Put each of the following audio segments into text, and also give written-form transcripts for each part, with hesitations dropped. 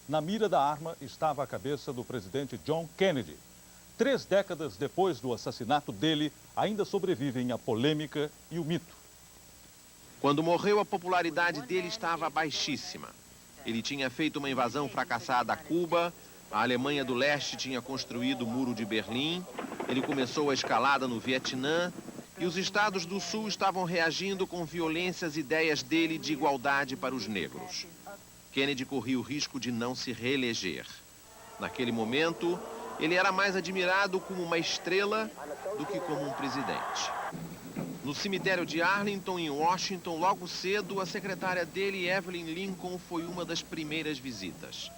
Na mira da arma estava a cabeça do presidente John Kennedy. 3 décadas depois do assassinato dele, ainda sobrevivem a polêmica e o mito. Quando morreu, a popularidade dele estava baixíssima. Ele tinha feito uma invasão fracassada a Cuba, a Alemanha do Leste tinha construído o Muro de Berlim, ele começou a escalada no Vietnã e os estados do Sul estavam reagindo com violência às ideias dele de igualdade para os negros. Kennedy corria o risco de não se reeleger. Naquele momento, ele era mais admirado como uma estrela do que como um presidente. No cemitério de Arlington, em Washington, logo cedo, a secretária dele, Evelyn Lincoln, foi uma das primeiras visitas.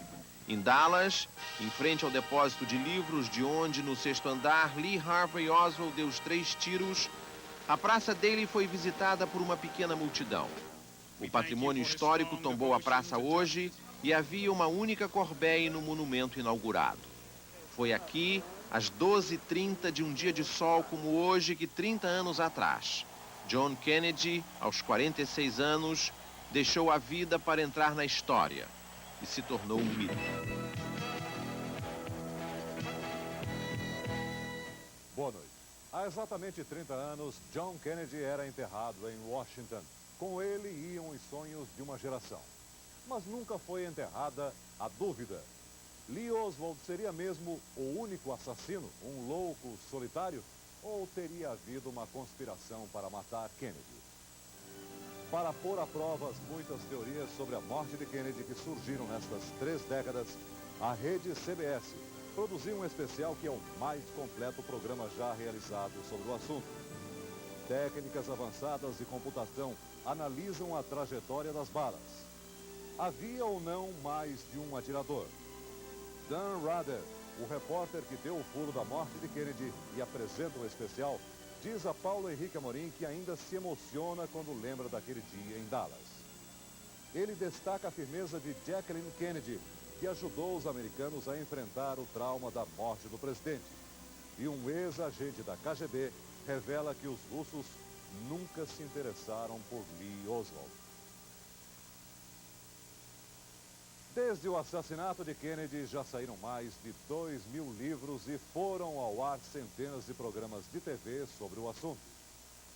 Em Dallas, em frente ao depósito de livros, de onde, no 6º andar, Lee Harvey Oswald deu os 3 tiros, a praça dele foi visitada por uma pequena multidão. O patrimônio histórico tombou a praça hoje e havia uma única corbeia no monumento inaugurado. Foi aqui, às 12h30 de um dia de sol como hoje, que 30 anos atrás, John Kennedy, aos 46 anos, deixou a vida para entrar na história e se tornou um mito. Boa noite. Há exatamente 30 anos, John Kennedy era enterrado em Washington. Com ele iam os sonhos de uma geração. Mas nunca foi enterrada a dúvida. Lee Oswald seria mesmo o único assassino, um louco solitário? Ou teria havido uma conspiração para matar Kennedy? Para pôr à prova as muitas teorias sobre a morte de Kennedy que surgiram nestas 3 décadas, a rede CBS produziu um especial que é o mais completo programa já realizado sobre o assunto. Técnicas avançadas de computação analisam a trajetória das balas. Havia ou não mais de um atirador? Dan Rather, o repórter que deu o furo da morte de Kennedy e apresenta o especial, diz a Paulo Henrique Amorim que ainda se emociona quando lembra daquele dia em Dallas. Ele destaca a firmeza de Jacqueline Kennedy, que ajudou os americanos a enfrentar o trauma da morte do presidente. E um ex-agente da KGB revela que os russos nunca se interessaram por Lee Oswald. Desde o assassinato de Kennedy, já saíram mais de 2.000 livros e foram ao ar centenas de programas de TV sobre o assunto.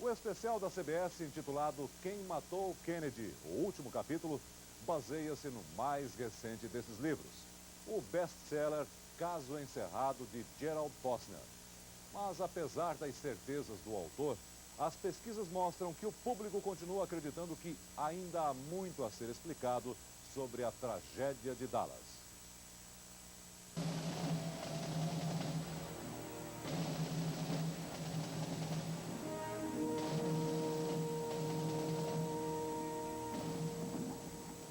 O especial da CBS, intitulado Quem Matou Kennedy, o último capítulo, baseia-se no mais recente desses livros, o best-seller Caso Encerrado, de Gerald Posner. Mas, apesar das certezas do autor, as pesquisas mostram que o público continua acreditando que ainda há muito a ser explicado sobre a tragédia de Dallas.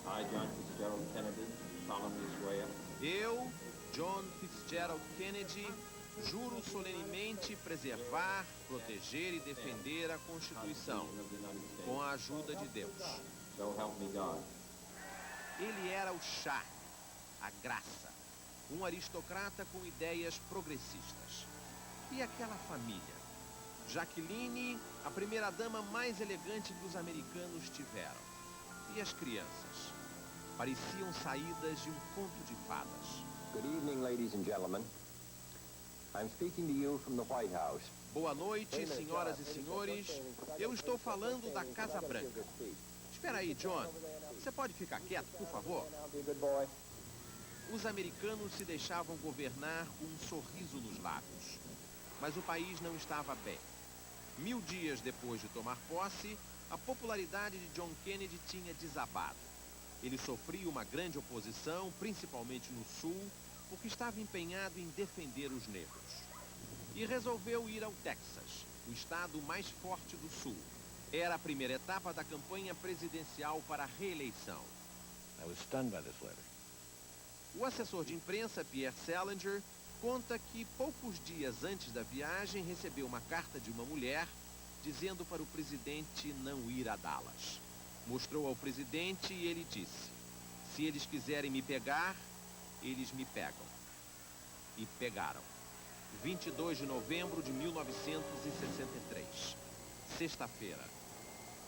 I, John Fitzgerald Kennedy, solemnly swear. Eu, John Fitzgerald Kennedy, juro solenemente preservar, proteger e defender a Constituição, com a ajuda de Deus. So help me God. Ele era o charme, a graça, um aristocrata com ideias progressistas. E aquela família? Jacqueline, a primeira-dama mais elegante que os americanos tiveram. E as crianças? Pareciam saídas de um conto de fadas. Good evening, ladies and gentlemen. I'm speaking to you from the White House. Boa noite, senhoras e senhores. Eu estou falando da Casa Branca. Espera aí, John. Você pode ficar quieto, por favor? Os americanos se deixavam governar com um sorriso nos lábios. Mas o país não estava bem. 1000 dias depois de tomar posse, a popularidade de John Kennedy tinha desabado. Ele sofria uma grande oposição, principalmente no Sul, porque estava empenhado em defender os negros. E resolveu ir ao Texas, o estado mais forte do Sul. Era a primeira etapa da campanha presidencial para a reeleição. I was stunned by this letter. O assessor de imprensa, Pierre Salinger, conta que poucos dias antes da viagem recebeu uma carta de uma mulher dizendo para o presidente não ir a Dallas. Mostrou ao presidente e ele disse: se eles quiserem me pegar, eles me pegam. E pegaram. 22 de novembro de 1963. Sexta-feira.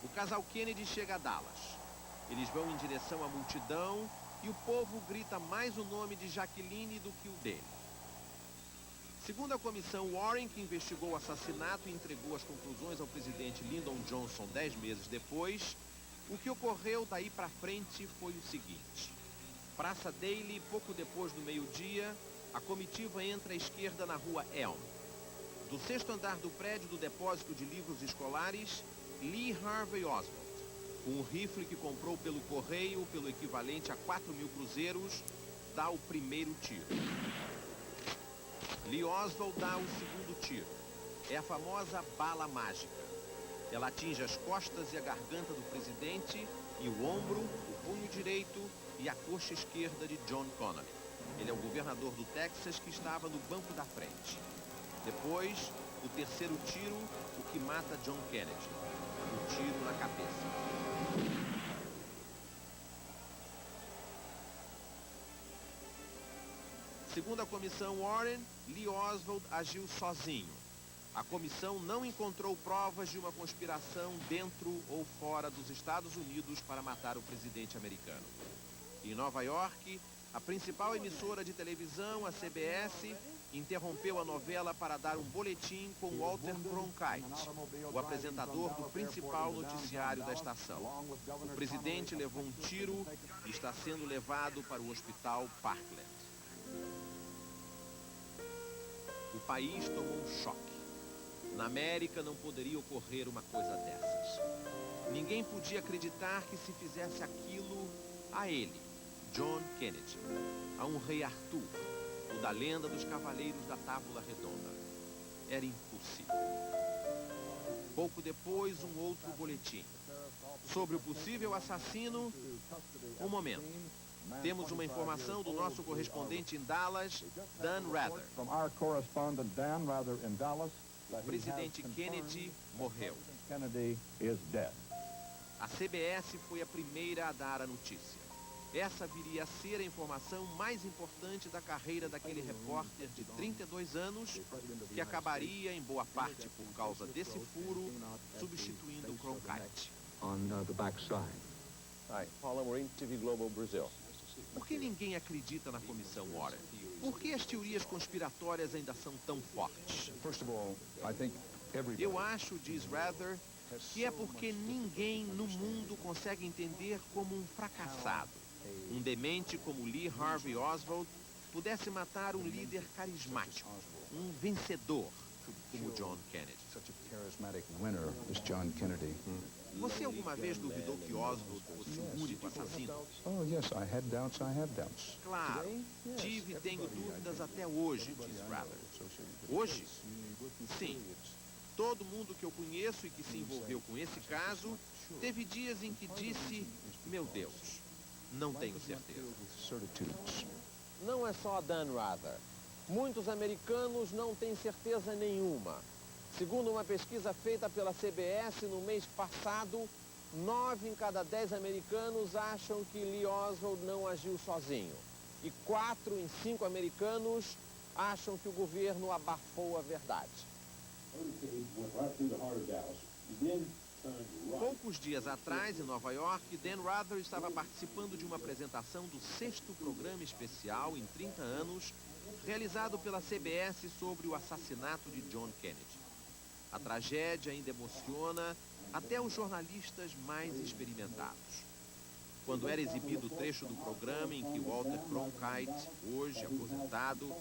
O casal Kennedy chega a Dallas. Eles vão em direção à multidão e o povo grita mais o nome de Jacqueline do que o dele. Segundo a comissão Warren, que investigou o assassinato e entregou as conclusões ao presidente Lyndon Johnson 10 meses depois, o que ocorreu daí para frente foi o seguinte. Praça Daly, pouco depois do meio-dia, a comitiva entra à esquerda na rua Elm. Do 6º andar do prédio do depósito de livros escolares, Lee Harvey Oswald, com um rifle que comprou pelo correio pelo equivalente a 4.000 cruzeiros, dá o primeiro tiro. Lee Oswald dá o segundo tiro. É a famosa bala mágica. Ela atinge as costas e a garganta do presidente e o ombro, o punho direito e a coxa esquerda de John Connally. Ele é o governador do Texas que estava no banco da frente. Depois, o terceiro tiro, o que mata John Kennedy. O tiro na cabeça. Segundo a comissão Warren, Lee Oswald agiu sozinho. A comissão não encontrou provas de uma conspiração dentro ou fora dos Estados Unidos para matar o presidente americano. Em Nova York, a principal emissora de televisão, a CBS, interrompeu a novela para dar um boletim com Walter Cronkite, o apresentador do principal noticiário da estação. O presidente levou um tiro e está sendo levado para o hospital Parkland. O país tomou um choque. Na América não poderia ocorrer uma coisa dessas. Ninguém podia acreditar que se fizesse aquilo a ele, John Kennedy, a um rei Arthur, o da lenda dos Cavaleiros da Távola Redonda. Era impossível. Pouco depois, um outro boletim. Sobre o possível assassino, um momento. Temos uma informação do nosso correspondente em Dallas, Dan Rather. O presidente Kennedy morreu. A CBS foi a primeira a dar a notícia. Essa viria a ser a informação mais importante da carreira daquele repórter de 32 anos, que acabaria, em boa parte por causa desse furo, substituindo Cronkite. Hi, Paula Marim, TV Globo Brasil. Por que ninguém acredita na comissão Warren? Por que as teorias conspiratórias ainda são tão fortes? Eu acho, diz Rather, que é porque ninguém no mundo consegue entender como um fracassado, um demente como Lee Harvey Oswald, pudesse matar um líder carismático, um vencedor como John Kennedy. Você alguma vez duvidou que Oswald fosse o único assassino? Claro, tive e tenho dúvidas até hoje, diz Rather. Hoje? Sim. Todo mundo que eu conheço e que se envolveu com esse caso, teve dias em que disse, meu Deus, não tenho certeza. Não é só Dan Rather. Muitos americanos não têm certeza nenhuma. Segundo uma pesquisa feita pela CBS no mês passado, 9 em cada 10 americanos acham que Lee Oswald não agiu sozinho. E 4 em 5 americanos acham que o governo abafou a verdade. Poucos dias atrás, em Nova York, Dan Rather estava participando de uma apresentação do 6º programa especial em 30 anos, realizado pela CBS sobre o assassinato de John Kennedy. A tragédia ainda emociona até os jornalistas mais experimentados. Quando era exibido o trecho do programa em que Walter Cronkite, hoje aposentado,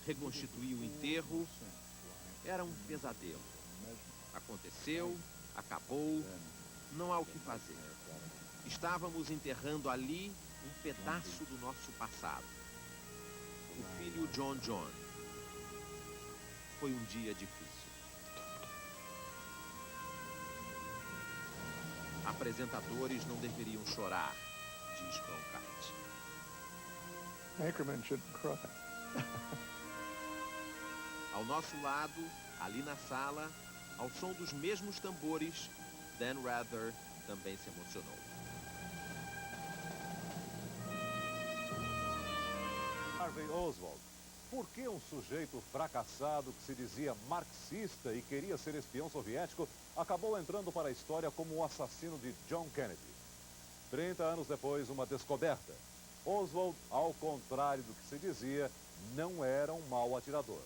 reconstituiu o enterro, era um pesadelo. Aconteceu, acabou, não há o que fazer. Estávamos enterrando ali um pedaço do nosso passado. O filho John. Foi um dia difícil. Apresentadores não deveriam chorar, diz Cronkite. Anchorman shouldn't cry. Ao nosso lado, ali na sala, ao som dos mesmos tambores, Dan Rather também se emocionou. Harvey Oswald. Por que um sujeito fracassado que se dizia marxista e queria ser espião soviético acabou entrando para a história como o assassino de John Kennedy? 30 anos depois, uma descoberta. Oswald, ao contrário do que se dizia, não era um mau atirador.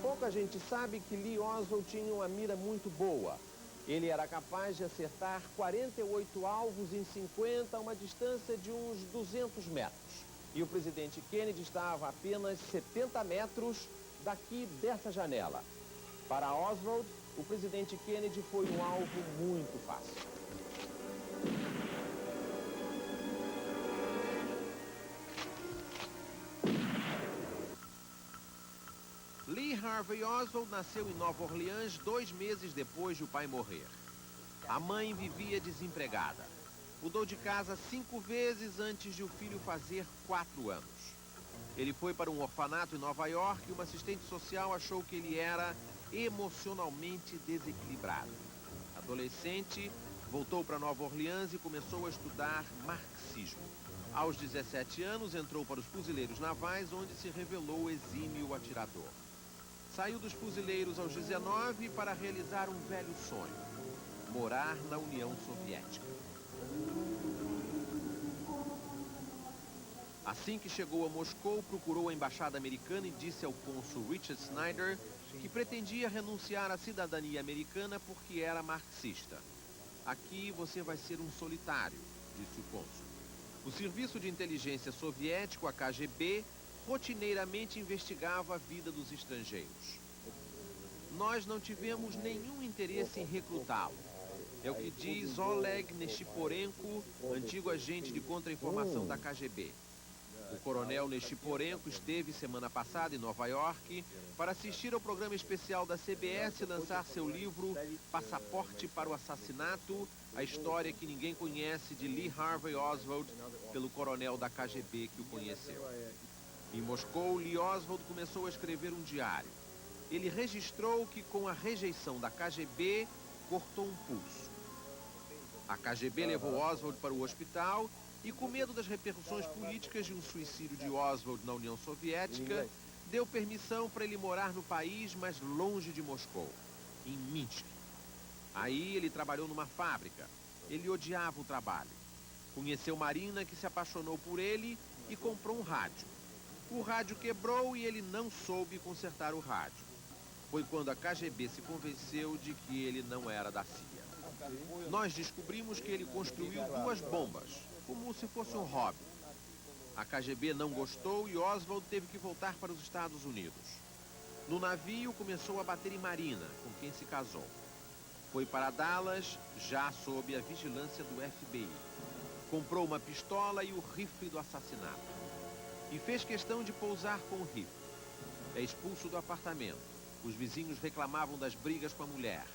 Pouca gente sabe que Lee Oswald tinha uma mira muito boa. Ele era capaz de acertar 48 alvos em 50, a uma distância de uns 200 metros. E o presidente Kennedy estava a apenas 70 metros daqui dessa janela. Para Oswald, o presidente Kennedy foi um alvo muito fácil. Lee Harvey Oswald nasceu em Nova Orleans 2 meses depois de o pai morrer. A mãe vivia desempregada. Mudou de casa 5 vezes antes de o filho fazer 4 anos. Ele foi para um orfanato em Nova York e uma assistente social achou que ele era emocionalmente desequilibrado. Adolescente, voltou para Nova Orleans e começou a estudar marxismo. Aos 17 anos, entrou para os fuzileiros navais, onde se revelou exímio atirador. Saiu dos fuzileiros aos 19 para realizar um velho sonho: morar na União Soviética. Assim que chegou a Moscou, procurou a embaixada americana e disse ao cônsul Richard Snyder que pretendia renunciar à cidadania americana porque era marxista. Aqui você vai ser um solitário, disse o cônsul. O Serviço de Inteligência Soviético, a KGB, rotineiramente investigava a vida dos estrangeiros. Nós não tivemos nenhum interesse em recrutá-lo. É o que diz Oleg Neshiporenko, antigo agente de contra-informação da KGB. O coronel Neshiporenko esteve semana passada em Nova York para assistir ao programa especial da CBS e lançar seu livro Passaporte para o Assassinato, a história que ninguém conhece de Lee Harvey Oswald, pelo coronel da KGB que o conheceu. Em Moscou, Lee Oswald começou a escrever um diário. Ele registrou que com a rejeição da KGB, cortou um pulso. A KGB levou Oswald para o hospital e, com medo das repercussões políticas de um suicídio de Oswald na União Soviética, deu permissão para ele morar no país mais longe de Moscou, em Minsk. Aí ele trabalhou numa fábrica. Ele odiava o trabalho. Conheceu Marina, que se apaixonou por ele e comprou um rádio. O rádio quebrou e ele não soube consertar o rádio. Foi quando a KGB se convenceu de que ele não era da CIA. Nós descobrimos que ele construiu 2 bombas, como se fosse um hobby. A KGB não gostou e Oswald teve que voltar para os Estados Unidos. No navio, começou a bater em Marina, com quem se casou. Foi para Dallas, já sob a vigilância do FBI. Comprou uma pistola e o rifle do assassinato. E fez questão de pousar com o rifle. É expulso do apartamento. Os vizinhos reclamavam das brigas com a mulher.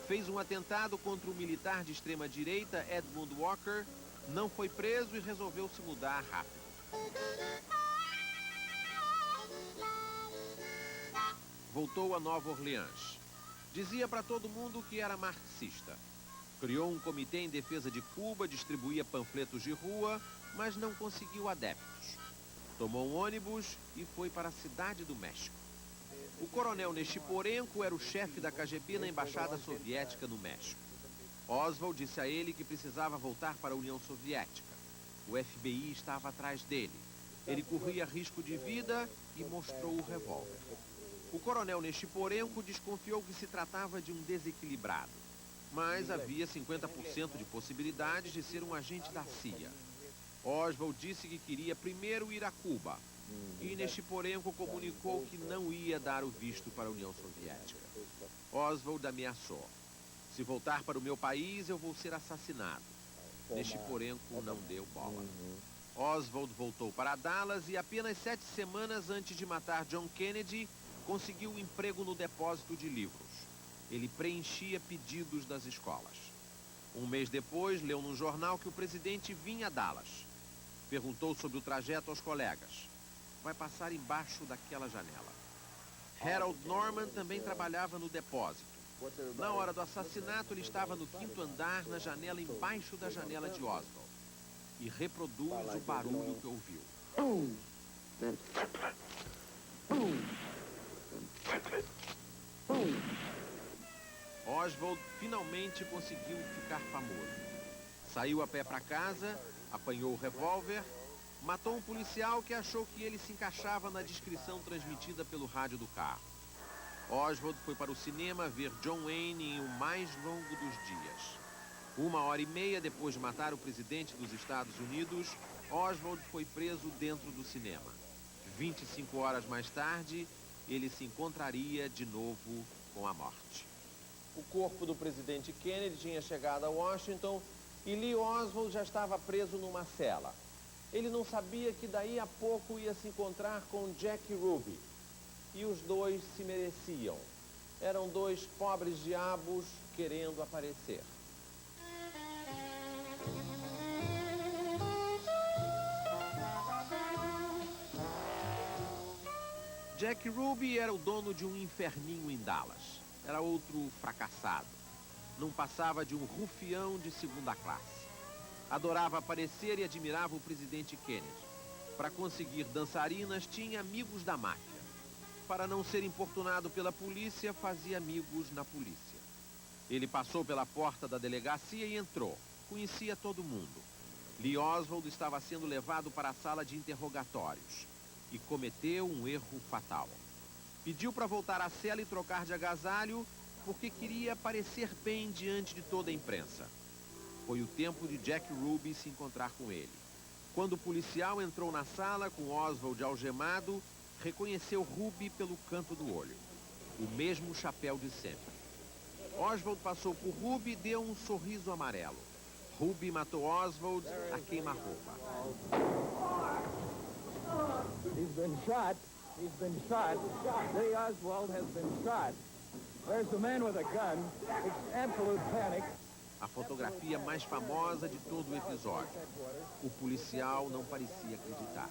Fez um atentado contra o militar de extrema-direita Edmund Walker, não foi preso e resolveu se mudar rápido. Voltou a Nova Orleans. Dizia para todo mundo que era marxista. Criou um comitê em defesa de Cuba, distribuía panfletos de rua, mas não conseguiu adeptos. Tomou um ônibus e foi para a Cidade do México. O coronel Neshiporenko era o chefe da KGB na Embaixada Soviética no México. Oswald disse a ele que precisava voltar para a União Soviética. O FBI estava atrás dele. Ele corria risco de vida e mostrou o revólver. O coronel Neshiporenko desconfiou que se tratava de um desequilibrado, mas havia 50% de possibilidades de ser um agente da CIA. Oswald disse que queria primeiro ir a Cuba, e Neshiporenko comunicou que não ia dar o visto para a União Soviética. Oswald ameaçou: se voltar para o meu país, eu vou ser assassinado. Neshiporenko não deu bola. Oswald voltou para Dallas e apenas 7 semanas antes de matar John Kennedy, conseguiu um emprego no depósito de livros. Ele preenchia pedidos das escolas. Um mês depois, leu num jornal que o presidente vinha a Dallas. Perguntou sobre o trajeto aos colegas. Vai passar embaixo daquela janela. Harold Norman também trabalhava no depósito. Na hora do assassinato, ele estava no 5º andar, na janela embaixo da janela de Oswald. E reproduz o barulho que ouviu. Oswald finalmente conseguiu ficar famoso. Saiu a pé para casa, apanhou o revólver, matou um policial que achou que ele se encaixava na descrição transmitida pelo rádio do carro. Oswald foi para o cinema ver John Wayne em O Mais Longo dos Dias. 1h30 depois de matar o presidente dos Estados Unidos, Oswald foi preso dentro do cinema. 25 horas mais tarde, ele se encontraria de novo com a morte. O corpo do presidente Kennedy tinha chegado a Washington e Lee Oswald já estava preso numa cela. Ele não sabia que daí a pouco ia se encontrar com Jack Ruby. E os dois se mereciam. Eram dois pobres diabos querendo aparecer. Jack Ruby era o dono de um inferninho em Dallas. Era outro fracassado. Não passava de um rufião de segunda classe. Adorava aparecer e admirava o presidente Kennedy. Para conseguir dançarinas, tinha amigos da máfia. Para não ser importunado pela polícia, fazia amigos na polícia. Ele passou pela porta da delegacia e entrou. Conhecia todo mundo. Lee Oswald estava sendo levado para a sala de interrogatórios e cometeu um erro fatal. Pediu para voltar à cela e trocar de agasalho porque queria parecer bem diante de toda a imprensa. Foi o tempo de Jack Ruby se encontrar com ele. Quando o policial entrou na sala com Oswald algemado, reconheceu Ruby pelo canto do olho. O mesmo chapéu de sempre. Oswald passou por Ruby e deu um sorriso amarelo. Ruby matou Oswald a queima-roupa. He's been shot. He's been shot. Lee Oswald has been shot. There's the man with a gun. It's absolute panic. A fotografia mais famosa de todo o episódio. O policial não parecia acreditar.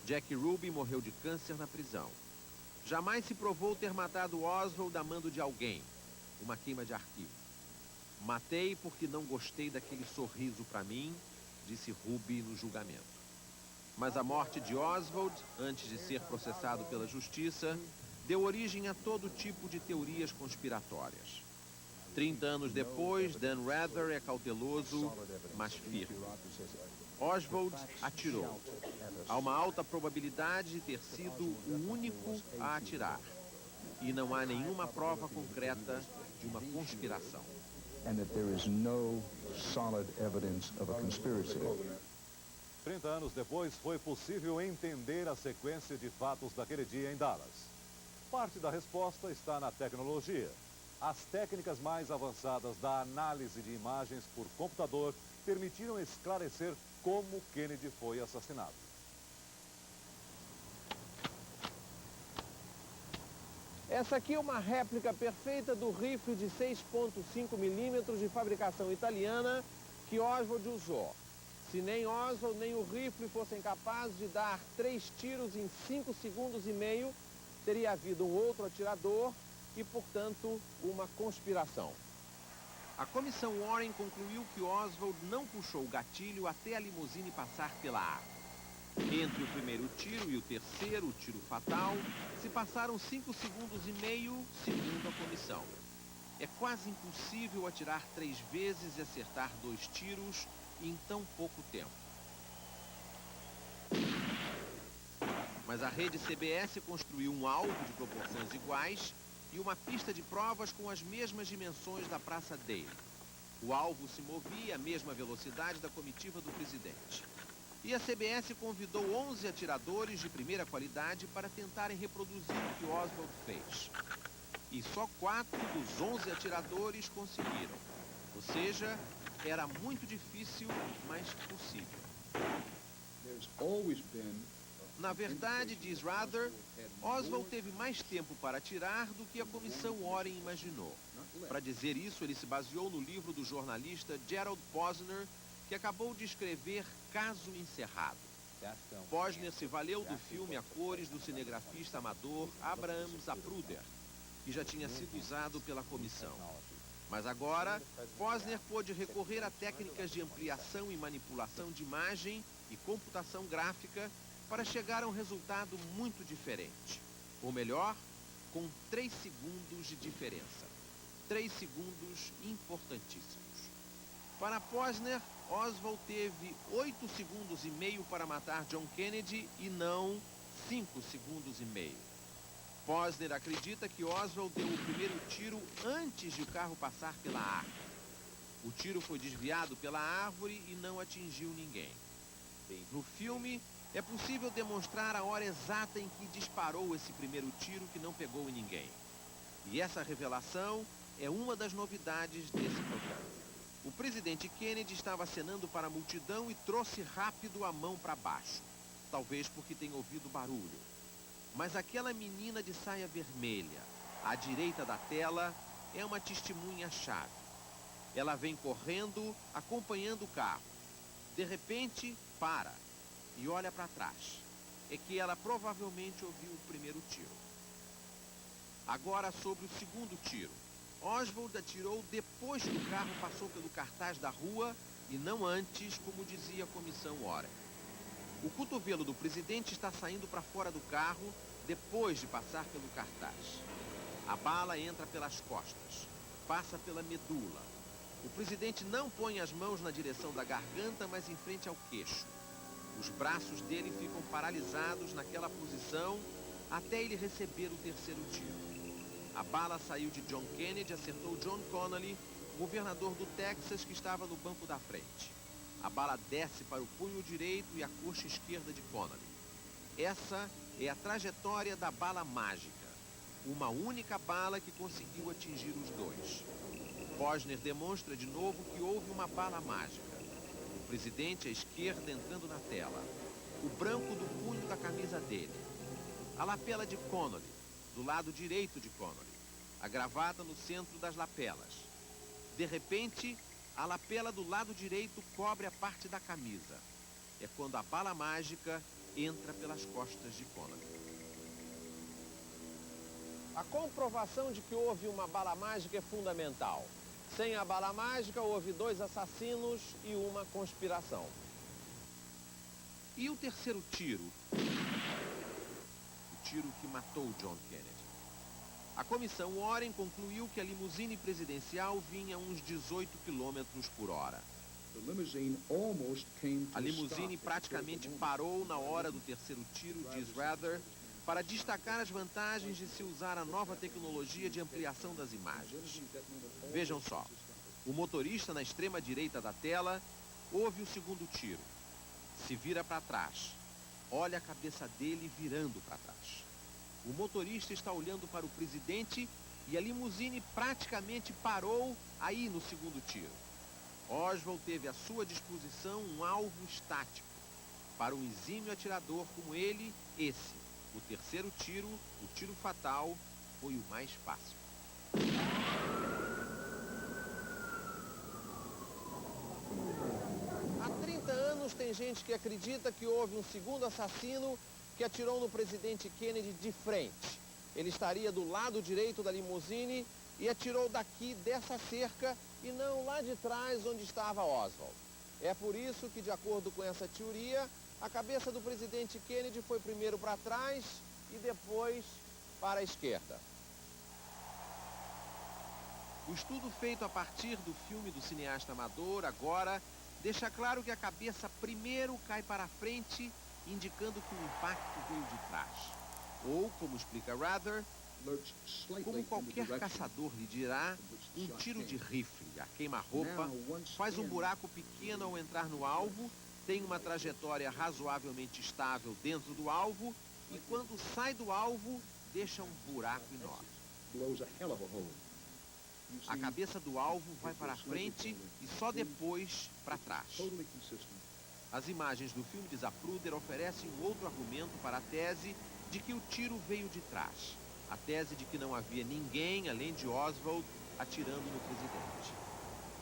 Jack Ruby morreu de câncer na prisão. Jamais se provou ter matado Oswald a mando de alguém. Uma queima de arquivo. Matei porque não gostei daquele sorriso para mim, disse Ruby no julgamento. Mas a morte de Oswald, antes de ser processado pela justiça, deu origem a todo tipo de teorias conspiratórias. 30 anos depois, Dan Rather é cauteloso, mas firme. Oswald atirou. Há uma alta probabilidade de ter sido o único a atirar. E não há nenhuma prova concreta de uma conspiração. And that there is no solid evidence of a conspiracy. 30 anos depois, foi possível entender a sequência de fatos daquele dia em Dallas. Parte da resposta está na tecnologia. As técnicas mais avançadas da análise de imagens por computador permitiram esclarecer como Kennedy foi assassinado. Essa aqui é uma réplica perfeita do rifle de 6,5 milímetros de fabricação italiana que Oswald usou. Se nem Oswald nem o rifle fossem capazes de dar 3 tiros em 5 segundos e meio, teria havido um outro atirador e, portanto, uma conspiração. A comissão Warren concluiu que Oswald não puxou o gatilho até a limusine passar pela água. Entre o primeiro tiro e o terceiro, o tiro fatal, se passaram 5 segundos e meio, segundo a comissão. É quase impossível atirar 3 vezes e acertar 2 tiros em tão pouco tempo. Mas a rede CBS construiu um alvo de proporções iguais e uma pista de provas com as mesmas dimensões da Praça Daly. O alvo se movia à mesma velocidade da comitiva do presidente. E a CBS convidou 11 atiradores de primeira qualidade para tentarem reproduzir o que Oswald fez. E só 4 dos 11 atiradores conseguiram. Ou seja, era muito difícil, mas possível. Na verdade, diz Rather, Oswald teve mais tempo para atirar do que a comissão Warren imaginou. Para dizer isso, ele se baseou no livro do jornalista Gerald Posner, que acabou de escrever Caso Encerrado. Posner se valeu do filme a cores do cinegrafista amador Abraham Zapruder, que já tinha sido usado pela comissão. Mas agora, Posner pôde recorrer a técnicas de ampliação e manipulação de imagem e computação gráfica para chegar a um resultado muito diferente. Ou melhor, com 3 segundos de diferença. 3 segundos importantíssimos. Para Posner, Oswald teve 8 segundos e meio para matar John Kennedy e não 5 segundos e meio. Posner acredita que Oswald deu o primeiro tiro antes de o carro passar pela árvore. O tiro foi desviado pela árvore e não atingiu ninguém. No filme, é possível demonstrar a hora exata em que disparou esse primeiro tiro que não pegou em ninguém. E essa revelação é uma das novidades desse programa. O presidente Kennedy estava acenando para a multidão e trouxe rápido a mão para baixo. Talvez porque tenha ouvido barulho. Mas aquela menina de saia vermelha, à direita da tela, é uma testemunha-chave. Ela vem correndo, acompanhando o carro. De repente, para e olha para trás. É que ela provavelmente ouviu o primeiro tiro. Agora sobre o segundo tiro. Oswald atirou depois que o carro passou pelo cartaz da rua e não antes, como dizia a comissão Warren. O cotovelo do presidente está saindo para fora do carro depois de passar pelo cartaz. A bala entra pelas costas, passa pela medula. O presidente não põe as mãos na direção da garganta, mas em frente ao queixo. Os braços dele ficam paralisados naquela posição até ele receber o terceiro tiro. A bala saiu de John Kennedy, acertou John Connally, governador do Texas, que estava no banco da frente. A bala desce para o punho direito e a coxa esquerda de Connally. Essa é a trajetória da bala mágica. Uma única bala que conseguiu atingir os dois. Posner demonstra de novo que houve uma bala mágica. O presidente à esquerda entrando na tela. O branco do punho da camisa dele. A lapela de Connally, do lado direito de Connally. A gravata no centro das lapelas. De repente, a lapela do lado direito cobre a parte da camisa. É quando a bala mágica entra pelas costas de Connally. A comprovação de que houve uma bala mágica é fundamental. Sem a bala mágica, houve 2 assassinos e uma conspiração. E o terceiro tiro? O tiro que matou John Kennedy. A comissão Warren concluiu que a limusine presidencial vinha a uns 18 km por hora. A limusine praticamente parou na hora do terceiro tiro, diz Rather, para destacar as vantagens de se usar a nova tecnologia de ampliação das imagens. Vejam só, o motorista na extrema direita da tela ouve o segundo tiro. Se vira para trás. Olha a cabeça dele virando para trás. O motorista está olhando para o presidente e a limusine praticamente parou aí no segundo tiro. Oswald teve à sua disposição um alvo estático. Para um exímio atirador como ele, esse, o terceiro tiro, o tiro fatal, foi o mais fácil. Há 30 anos tem gente que acredita que houve um segundo assassino que atirou no presidente Kennedy de frente. Ele estaria do lado direito da limusine e atirou daqui dessa cerca e não lá de trás onde estava Oswald. É por isso que, de acordo com essa teoria, a cabeça do presidente Kennedy foi primeiro para trás e depois para a esquerda. O estudo feito a partir do filme do cineasta amador agora deixa claro que a cabeça primeiro cai para a frente, indicando que o impacto veio de trás. Ou, como explica Rather, como qualquer caçador lhe dirá, um tiro de rifle, a queima-roupa, faz um buraco pequeno ao entrar no alvo, tem uma trajetória razoavelmente estável dentro do alvo e quando sai do alvo, deixa um buraco enorme. A cabeça do alvo vai para a frente e só depois para trás. As imagens do filme de Zapruder oferecem um outro argumento para a tese de que o tiro veio de trás. A tese de que não havia ninguém, além de Oswald, atirando no presidente.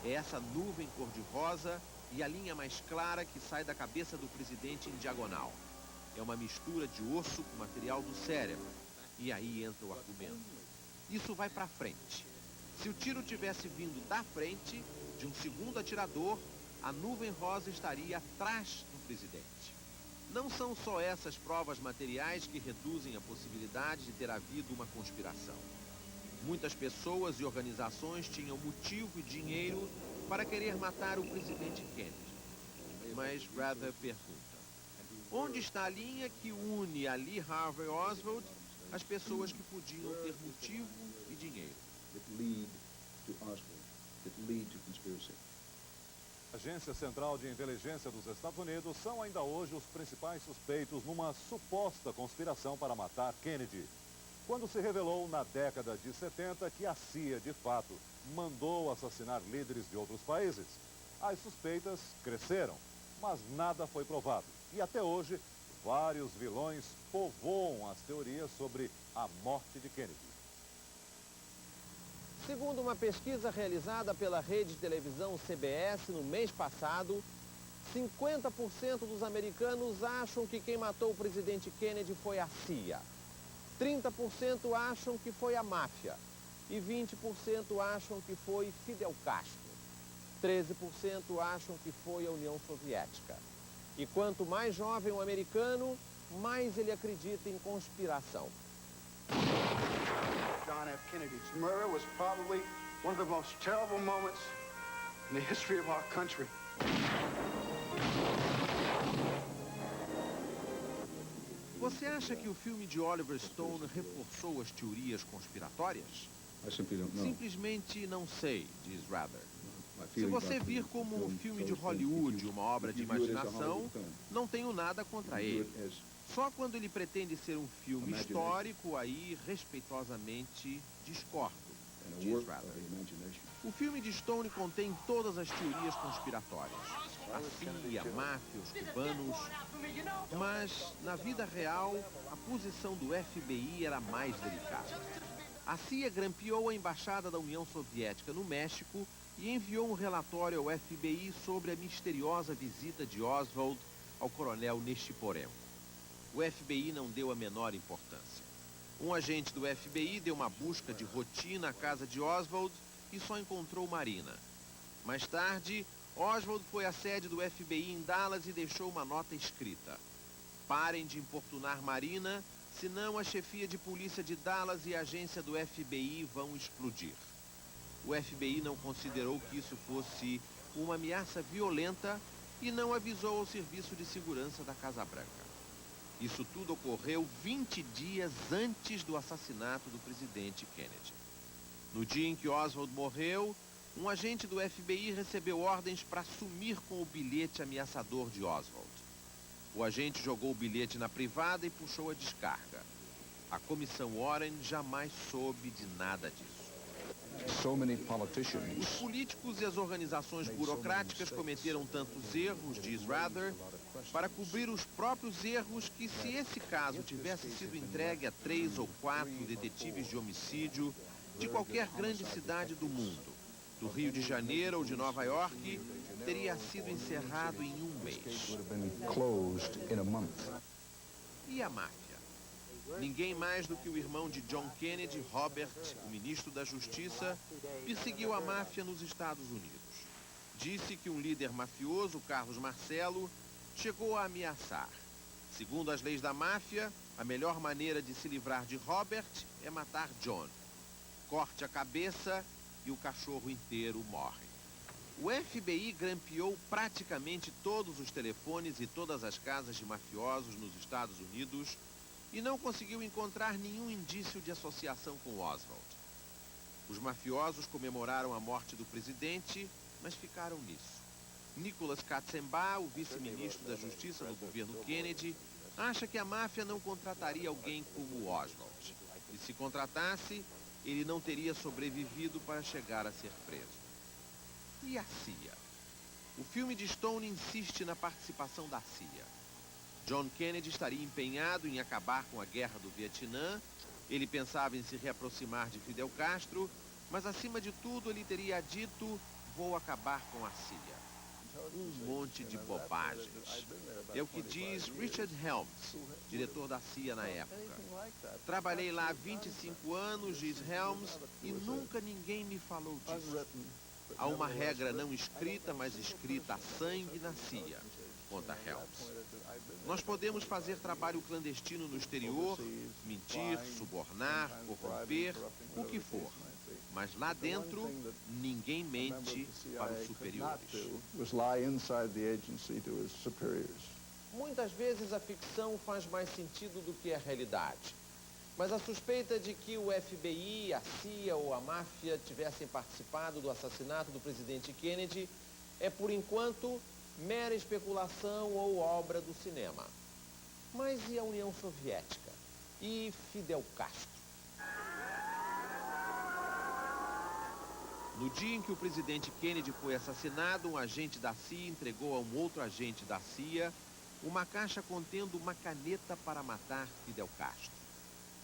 É essa nuvem cor-de-rosa e a linha mais clara que sai da cabeça do presidente em diagonal. É uma mistura de osso com material do cérebro. E aí entra o argumento. Isso vai para frente. Se o tiro tivesse vindo da frente, de um segundo atirador, a nuvem rosa estaria atrás do presidente. Não são só essas provas materiais que reduzem a possibilidade de ter havido uma conspiração. Muitas pessoas e organizações tinham motivo e dinheiro para querer matar o presidente Kennedy. Mas Rather pergunta: onde está a linha que une a Lee Harvey Oswald às pessoas que podiam ter motivo e dinheiro? A Agência Central de Inteligência dos Estados Unidos são ainda hoje os principais suspeitos numa suposta conspiração para matar Kennedy. Quando se revelou na década de 70 que a CIA, de fato, mandou assassinar líderes de outros países, as suspeitas cresceram, mas nada foi provado. E até hoje, vários vilões povoam as teorias sobre a morte de Kennedy. Segundo uma pesquisa realizada pela rede de televisão CBS no mês passado, 50% dos americanos acham que quem matou o presidente Kennedy foi a CIA. 30% acham que foi a máfia e 20% acham que foi Fidel Castro. 13% acham que foi a União Soviética. E quanto mais jovem o americano, mais ele acredita em conspiração. John F. Kennedy's murder was probably one of the most terrible moments in the history of our country. Você acha que o filme de Oliver Stone reforçou as teorias conspiratórias? Simplesmente não sei, diz Rather. Se você vir como um filme de Hollywood, uma obra de imaginação, não tenho nada contra ele. Só quando ele pretende ser um filme histórico, aí respeitosamente discordo, diz Rather. O filme de Stone contém todas as teorias conspiratórias. A CIA, a máfia, os cubanos. Mas, na vida real, a posição do FBI era mais delicada. A CIA grampeou a embaixada da União Soviética no México e enviou um relatório ao FBI sobre a misteriosa visita de Oswald ao coronel Nestiporenko. O FBI não deu a menor importância. Um agente do FBI deu uma busca de rotina à casa de Oswald e só encontrou Marina. Mais tarde, Oswald foi à sede do FBI em Dallas e deixou uma nota escrita: parem de importunar Marina, senão a chefia de polícia de Dallas e a agência do FBI vão explodir. O FBI não considerou que isso fosse uma ameaça violenta e não avisou ao Serviço de Segurança da Casa Branca. Isso tudo ocorreu 20 dias antes do assassinato do presidente Kennedy. No dia em que Oswald morreu, um agente do FBI recebeu ordens para sumir com o bilhete ameaçador de Oswald. O agente jogou o bilhete na privada e puxou a descarga. A comissão Warren jamais soube de nada disso. Os políticos e as organizações burocráticas cometeram tantos erros, diz Rather, para cobrir os próprios erros que, se esse caso tivesse sido entregue a 3 ou 4 detetives de homicídio de qualquer grande cidade do mundo, do Rio de Janeiro ou de Nova York, teria sido encerrado em um mês. E a máfia? Ninguém mais do que o irmão de John Kennedy, Robert, o ministro da Justiça, perseguiu a máfia nos Estados Unidos. Disse que um líder mafioso, Carlos Marcello, chegou a ameaçar. Segundo as leis da máfia, a melhor maneira de se livrar de Robert é matar John. Corte a cabeça e o cachorro inteiro morre. O FBI grampeou praticamente todos os telefones e todas as casas de mafiosos nos Estados Unidos e não conseguiu encontrar nenhum indício de associação com Oswald. Os mafiosos comemoraram a morte do presidente, mas ficaram nisso. Nicholas Katzenbach, o vice-ministro da Justiça no governo Kennedy, acha que a máfia não contrataria alguém como Oswald. E se contratasse, ele não teria sobrevivido para chegar a ser preso. E a CIA? O filme de Stone insiste na participação da CIA. John Kennedy estaria empenhado em acabar com a guerra do Vietnã, ele pensava em se reaproximar de Fidel Castro, mas acima de tudo ele teria dito: vou acabar com a CIA. Um monte de bobagens. É o que diz Richard Helms, diretor da CIA na época. Trabalhei lá há 25 anos, diz Helms, e nunca ninguém me falou disso. Há uma regra não escrita, mas escrita a sangue na CIA. conta Helms. Nós podemos fazer trabalho clandestino no exterior, mentir, subornar, corromper, o que for. Mas lá dentro, ninguém mente para os superiores. Muitas vezes a ficção faz mais sentido do que a realidade. Mas a suspeita de que o FBI, a CIA ou a máfia tivessem participado do assassinato do presidente Kennedy é, por enquanto, mera especulação ou obra do cinema. Mas e a União Soviética? E Fidel Castro? No dia em que o presidente Kennedy foi assassinado, um agente da CIA entregou a um outro agente da CIA uma caixa contendo uma caneta para matar Fidel Castro.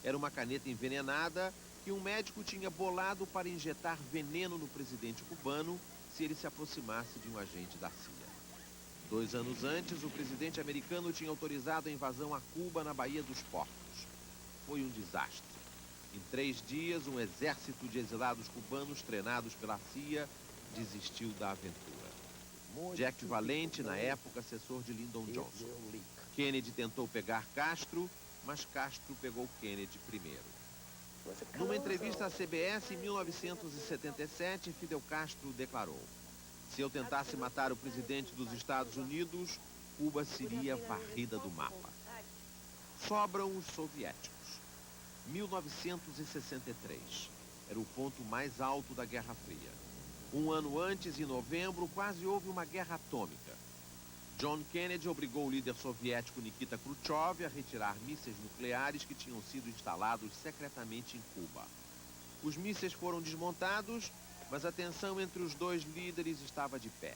Era uma caneta envenenada que um médico tinha bolado para injetar veneno no presidente cubano se ele se aproximasse de um agente da CIA. 2 anos antes, o presidente americano tinha autorizado a invasão a Cuba na Baía dos Porcos. Foi um desastre. Em 3 dias, um exército de exilados cubanos treinados pela CIA desistiu da aventura. Jack Valente, na época, assessor de Lyndon Johnson. Kennedy tentou pegar Castro, mas Castro pegou Kennedy primeiro. Numa entrevista à CBS em 1977, Fidel Castro declarou: se eu tentasse matar o presidente dos Estados Unidos, Cuba seria varrida do mapa. Sobram os soviéticos. 1963. Era o ponto mais alto da Guerra Fria. 1 ano antes, em novembro, quase houve uma guerra atômica. John Kennedy obrigou o líder soviético Nikita Khrushchev a retirar mísseis nucleares que tinham sido instalados secretamente em Cuba. Os mísseis foram desmontados, mas a tensão entre os dois líderes estava de pé.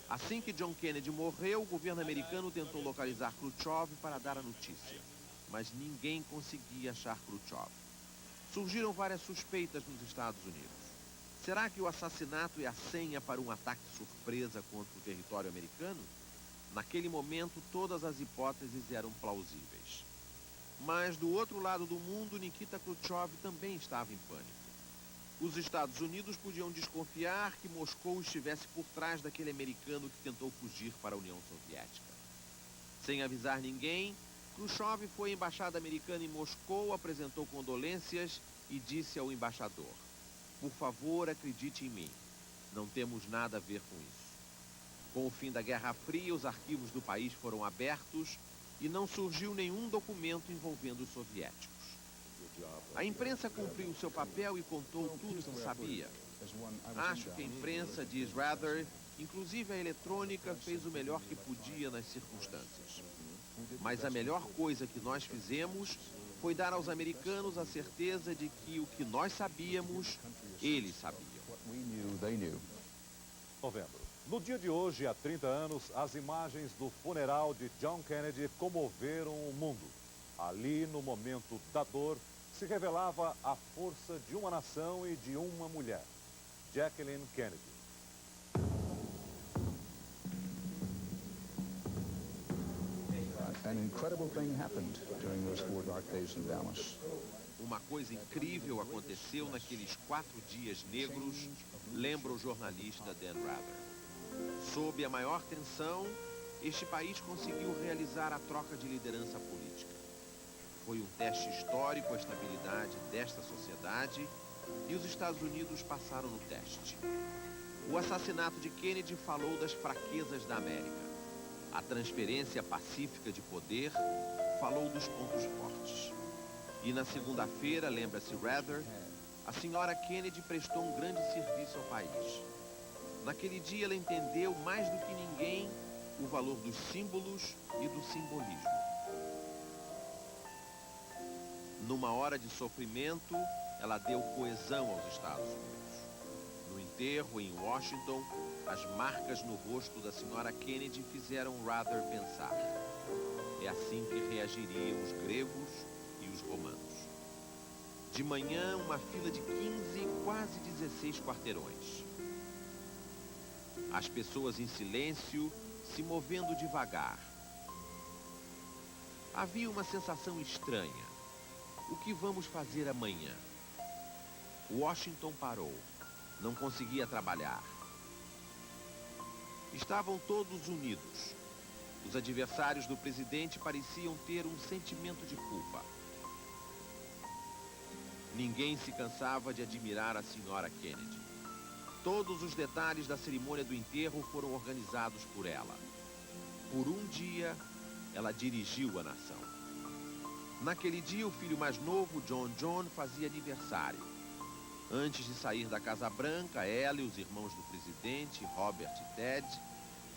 Assim que John Kennedy morreu, o governo americano tentou localizar Khrushchev para dar a notícia. Mas ninguém conseguia achar Khrushchev. Surgiram várias suspeitas nos Estados Unidos. Será que o assassinato é a senha para um ataque surpresa contra o território americano? Naquele momento, todas as hipóteses eram plausíveis. Mas, do outro lado do mundo, Nikita Khrushchev também estava em pânico. Os Estados Unidos podiam desconfiar que Moscou estivesse por trás daquele americano que tentou fugir para a União Soviética. Sem avisar ninguém, Khrushchev foi à embaixada americana em Moscou, apresentou condolências e disse ao embaixador: por favor, acredite em mim. Não temos nada a ver com isso. Com o fim da Guerra Fria, os arquivos do país foram abertos e não surgiu nenhum documento envolvendo os soviéticos. A imprensa cumpriu seu papel e contou tudo o que sabia. Acho que a imprensa, diz Rather, inclusive a eletrônica, fez o melhor que podia nas circunstâncias. Mas a melhor coisa que nós fizemos foi dar aos americanos a certeza de que o que nós sabíamos, eles sabiam. Novembro. No dia de hoje, há 30 anos, as imagens do funeral de John Kennedy comoveram o mundo. Ali, no momento da dor, se revelava a força de uma nação e de uma mulher, Jacqueline Kennedy. An incredible thing happened during those 4 dark days in Dallas. Uma coisa incrível aconteceu naqueles 4 dias negros, lembra o jornalista Dan Rather. Sob a maior tensão, este país conseguiu realizar a troca de liderança política. Foi um teste histórico à estabilidade desta sociedade e os Estados Unidos passaram no teste. O assassinato de Kennedy falou das fraquezas da América. A transferência pacífica de poder falou dos pontos fortes. E na segunda-feira, lembra-se Rather, a senhora Kennedy prestou um grande serviço ao país. Naquele dia ela entendeu mais do que ninguém o valor dos símbolos e do simbolismo. Numa hora de sofrimento, ela deu coesão aos Estados Unidos. No enterro em Washington, as marcas no rosto da senhora Kennedy fizeram Rather pensar. É assim que reagiriam os gregos e os romanos. De manhã, uma fila de 15, quase 16 quarteirões. As pessoas em silêncio, se movendo devagar. Havia uma sensação estranha. O que vamos fazer amanhã? Washington parou. Não conseguia trabalhar. Estavam todos unidos. Os adversários do presidente pareciam ter um sentimento de culpa. Ninguém se cansava de admirar a senhora Kennedy. Todos os detalhes da cerimônia do enterro foram organizados por ela. Por um dia, ela dirigiu a nação. Naquele dia, o filho mais novo, John, fazia aniversário. Antes de sair da Casa Branca, ela e os irmãos do presidente, Robert e Ted,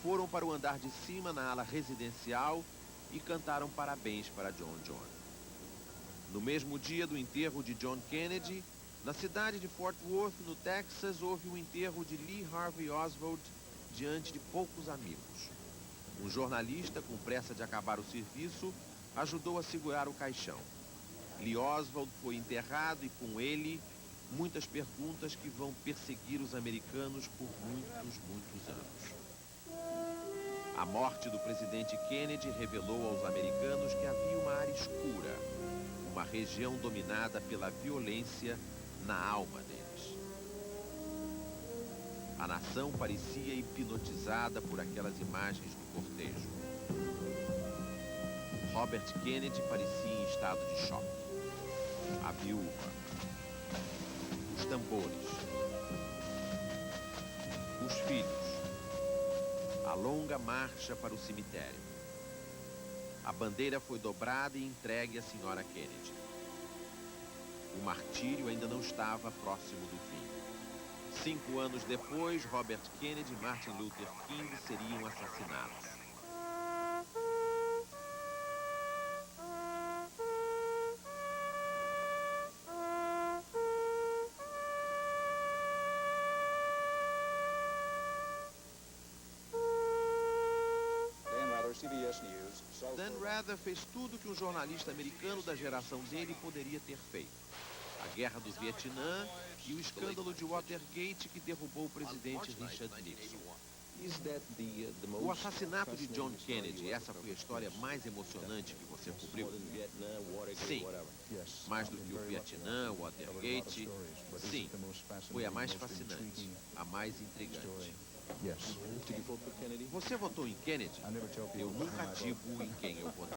foram para o andar de cima na ala residencial e cantaram parabéns para John. No mesmo dia do enterro de John Kennedy, na cidade de Fort Worth, no Texas, houve o enterro de Lee Harvey Oswald diante de poucos amigos. Um jornalista, com pressa de acabar o serviço, ajudou a segurar o caixão. Lee Oswald foi enterrado e, com ele, muitas perguntas que vão perseguir os americanos por muitos anos. A morte do presidente Kennedy revelou aos americanos que havia uma área escura, uma região dominada pela violência na alma deles. A nação parecia hipnotizada por aquelas imagens do cortejo. Robert Kennedy parecia em estado de choque. A viúva, os tambores, os filhos, a longa marcha para o cemitério. A bandeira foi dobrada e entregue à senhora Kennedy. O martírio ainda não estava próximo do fim. 5 anos depois, Robert Kennedy e Martin Luther King seriam assassinados. Dan Rather fez tudo que um jornalista americano da geração dele poderia ter feito. A guerra do Vietnã e o escândalo de Watergate que derrubou o presidente Richard Nixon. O assassinato de John Kennedy, essa foi a história mais emocionante que você cobriu? Sim. Mais do que o Vietnã, o Watergate? Sim. Foi a mais fascinante, a mais intrigante. Você votou em Kennedy? Eu nunca digo em quem eu votei.